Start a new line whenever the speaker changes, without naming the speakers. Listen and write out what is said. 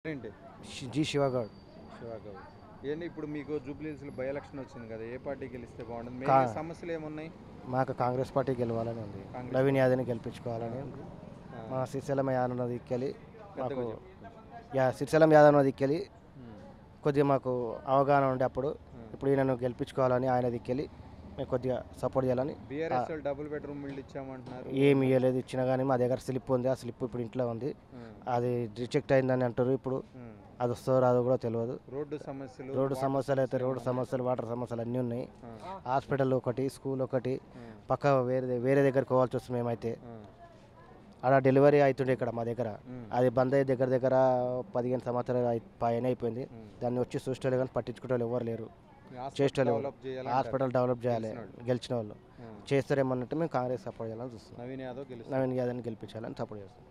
ఏంటి?
జి శివగౌడ్.
శివగౌడ్. ఏంటి ఇప్పుడు మీకు జూబ్లీహిల్స్‌లో బై ఎలక్షన్ వచ్చింది కదా! ఏ పార్టీ గెలిస్తే బాగుంటుంది?
కా
మెయిన్‌గా సమస్యలు ఏమున్నాయి?
మాకు కాంగ్రెస్ పార్టీ గెలవాలని ఉంది.
కాంగ్రెస్
నవీన్
పార్టీ.
యాదవ్‌ని
ఆ!
గెలిపించుకోవాలని ఉంది.
ఆ!
మా శ్రీశైలం యాదవ్‌ని దిక్కెళ్ళి
పెద్దగా
మాకు
చెప్పు కొంచెం.
శ్రీశైలం యాదవ్‌ని దిక్కెళ్ళి
హ్మ్.
కొద్దిగా మాకు అవగాహన ఉండే అప్పుడు.
హ్మ్.
ఇప్పుడు ఈయనను గెలిపించుకోవాలని ఆయన దిక్కెళ్ళి మేము కొద్దిగా సపోర్ట్ చేయాలని.
బీఆర్ఎస్ వాళ్ళు డబుల్ బెడ్‌రూమ్ ఇల్లు ఇచ్చామంటున్నారు.
ఏమి ఇవ్వలేదు, ఇచ్చినా కానీ మా దగ్గర స్లిప్ ఉంది. ఆ స్లిప్ ఇప్పుడు ఇంట్లో ఉంది.
హ్మ్.
అది రిజెక్ట్ అయిందని అంటారు. ఇప్పుడు
హ్మ్.
అది వస్తుందో రాదో కూడా తెలియదు.
రోడ్డు సమస్యలు,
రోడ్డు
వాటర్
సమస్యలు అయితే రోడ్డు
ఏమన్నా
సమస్యలు, వాటర్ సమస్యలు అన్నీ ఉన్నాయి.
ఉన్నాయా?
హాస్పిటల్ ఒకటి, స్కూల్ ఒకటి,
హ్మ్.
పక్క వేరే దగ్గరికి పోవాల్సి వస్తుంది మేమైతే.
హ్మ్.
అలా డెలివరీ అవుతుండే ఇక్కడ మా దగ్గర.
హ్మ్.
అది బంద్ అయ్యి దగ్గర దగ్గర 15 సంవత్సరాలు పైన అయిపోయింది.
హ్మ్.
దాన్ని వచ్చి చూసేటోళ్ళు కానీ పట్టించుకునే ఎవరు లేరు.
హాస్పిటల్
చేసేటోళ్ళు ఎవరు?
డెవలప్ చేయాలంటారు
హాస్పిటల్ డెవలప్ చేయాలి,
గెలిచినోళ్ళు.
గెలిచిన వాళ్ళు
హ్మ్.
చేస్తారేమన్నట్టు మేము కాంగ్రెస్ సపోర్ట్ చేయాలని చూస్తున్నాం.
నవీన్ యాదవ్ గెలుస్తారు.
నవీన్ యాదవ్ని గెలిపించాలని సపోర్ట్ చేస్తాం.